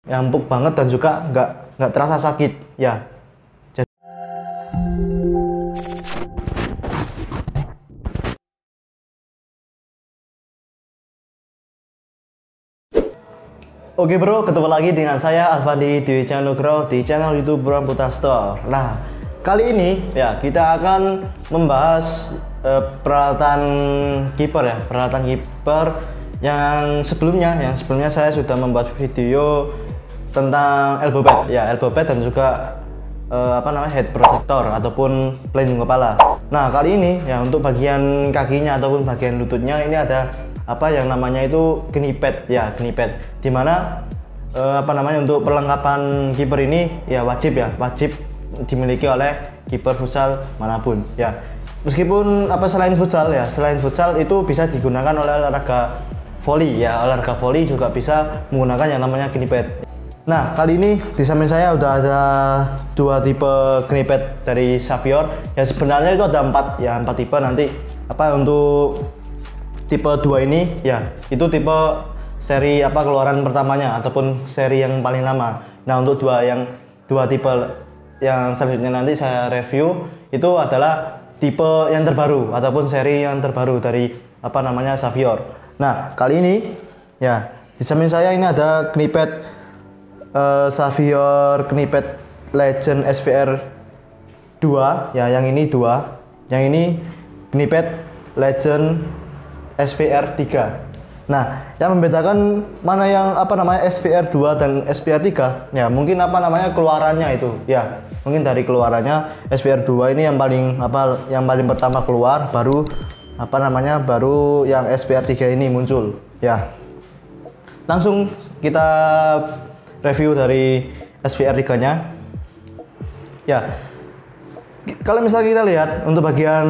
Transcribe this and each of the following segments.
yang empuk banget dan juga nggak terasa sakit ya. Oke bro, ketemu lagi dengan saya Alfandi di channel Nugroho, di channel YouTube Bro Putra Store. Nah, kali ini ya kita akan membahas peralatan kiper ya, peralatan kiper yang sebelumnya saya sudah membuat video tentang elbow pad ya, elbow pad dan juga head protector ataupun pelindung kepala. Nah, kali ini ya untuk bagian kakinya ataupun bagian lututnya ini ada yang namanya itu knee pad ya, knee pad, dimana untuk perlengkapan kiper ini ya wajib dimiliki oleh kiper futsal manapun ya. Meskipun selain futsal itu bisa digunakan oleh olahraga volley ya, olahraga volley juga bisa menggunakan yang namanya knee pad. Nah, kali ini di samping saya udah ada dua tipe knee pad dari Xavier ya. Sebenarnya itu ada empat tipe. Nanti untuk tipe 2 ini ya, itu tipe seri keluaran pertamanya ataupun seri yang paling lama. Nah, untuk dua tipe yang selanjutnya nanti saya review itu adalah tipe yang terbaru ataupun seri yang terbaru dari Xavier. Nah, kali ini ya di samping saya ini ada knee pad Xavier knee pad Legend SVR 2 ya, yang ini 2, yang ini knee pad Legend SVR 3. Nah, yang membedakan mana yang SVR 2 dan SVR 3 ya, mungkin keluarannya itu ya. Mungkin dari keluarannya SVR 2 ini yang paling pertama keluar, baru baru yang SVR 3 ini muncul ya. Langsung kita review dari SVR 3-nya. Ya. Kalau misalnya kita lihat untuk bagian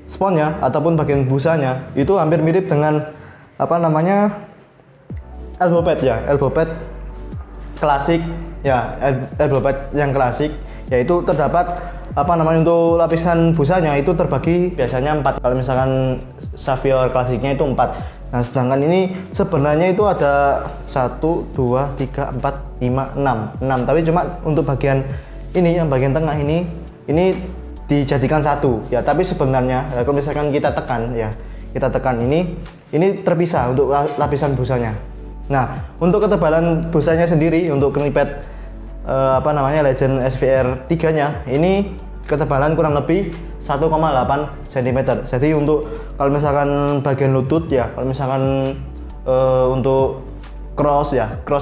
sponnya ataupun bagian busanya itu hampir mirip dengan elbow pad ya, elbow pad klasik ya, elbow pad yang klasik, yaitu terdapat untuk lapisan busanya itu terbagi biasanya 4. Kalau misalkan Xavier klasiknya itu 4. Nah, sedangkan ini sebenarnya itu ada 1 2 3 4 5 6, tapi cuma untuk bagian ini, yang bagian tengah ini dijadikan satu ya. Tapi sebenarnya kalau misalkan kita tekan ini terpisah untuk lapisan busanya. Nah, untuk ketebalan busanya sendiri untuk knee pad Legend SVR 3-nya ini ketebalan kurang lebih 1,8 cm. Jadi untuk kalau misalkan bagian lutut ya, kalau misalkan untuk cross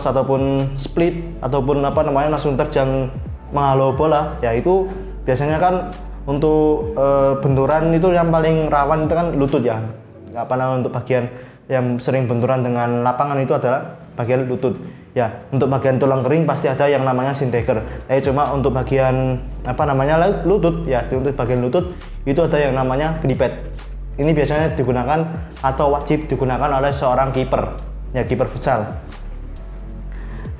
ataupun split ataupun langsung terjang menghalau bola ya, itu biasanya kan untuk benturan itu yang paling rawan itu kan lutut ya. Untuk bagian yang sering benturan dengan lapangan itu adalah bagian lutut ya. Untuk bagian tulang kering pasti ada yang namanya Sinteger. Tapi cuma untuk bagian lutut ya, untuk bagian lutut itu ada yang namanya knee pad. Ini biasanya digunakan atau wajib digunakan oleh seorang kiper ya, kiper futsal.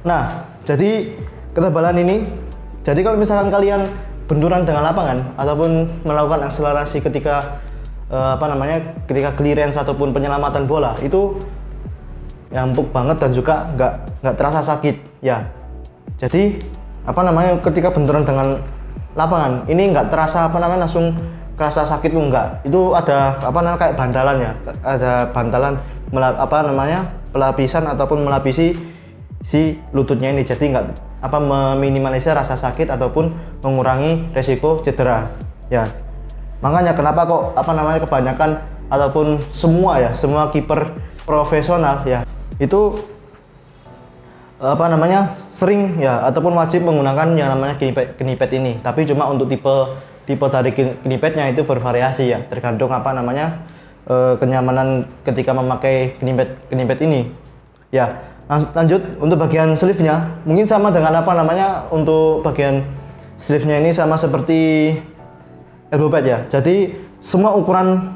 Nah, jadi ketebalan ini, jadi kalau misalkan kalian benturan dengan lapangan ataupun melakukan akselerasi ketika ketika clearance ataupun penyelamatan bola, itu yang empuk banget dan juga nggak terasa sakit ya. Jadi ketika benturan dengan lapangan ini nggak terasa langsung kerasa sakit tuh enggak. Itu ada kayak bantalan ya, ada bantalan pelapisan ataupun melapisi si lututnya ini, jadi nggak meminimalisir rasa sakit ataupun mengurangi resiko cedera ya. Makanya kenapa kok kebanyakan ataupun semua kiper profesional ya itu sering ya ataupun wajib menggunakan yang namanya knee pad ini. Tapi cuma untuk tipe dari knee padnya itu bervariasi ya, tergantung kenyamanan ketika memakai knee pad ini ya. Lanjut untuk bagian sleeve-nya, mungkin sama dengan untuk bagian sleeve-nya ini sama seperti elbow pad ya. Jadi semua ukuran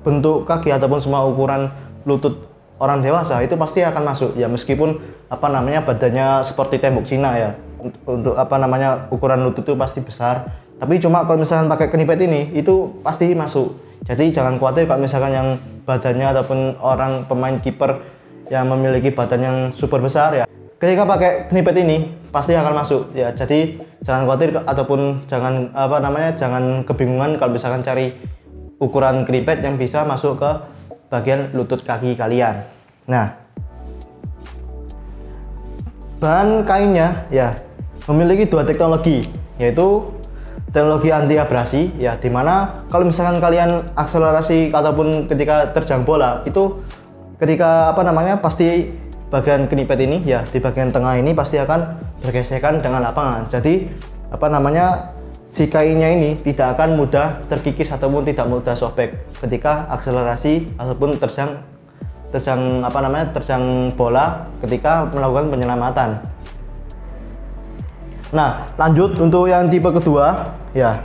bentuk kaki ataupun semua ukuran lutut orang dewasa itu pasti akan masuk ya, meskipun badannya seperti tembok Cina ya. Untuk ukuran lutut itu pasti besar. Tapi cuma kalau misalkan pakai knee pad ini itu pasti masuk. Jadi jangan khawatir kalau misalkan yang badannya ataupun orang pemain kiper yang memiliki badan yang super besar ya, ketika pakai knipet ini pasti akan masuk ya. Jadi jangan khawatir ataupun jangan kebingungan kalau misalkan cari ukuran knipet yang bisa masuk ke bagian lutut kaki kalian. Nah, bahan kainnya ya memiliki dua teknologi, yaitu teknologi anti abrasi ya, dimana kalau misalkan kalian akselerasi ataupun ketika terjang bola itu ketika pasti bagian knipet ini ya di bagian tengah ini pasti akan bergesekan dengan lapangan. Jadi si kainnya ini tidak akan mudah terkikis ataupun tidak mudah sobek ketika akselerasi ataupun terjang bola ketika melakukan penyelamatan. Nah, lanjut untuk yang tipe kedua ya.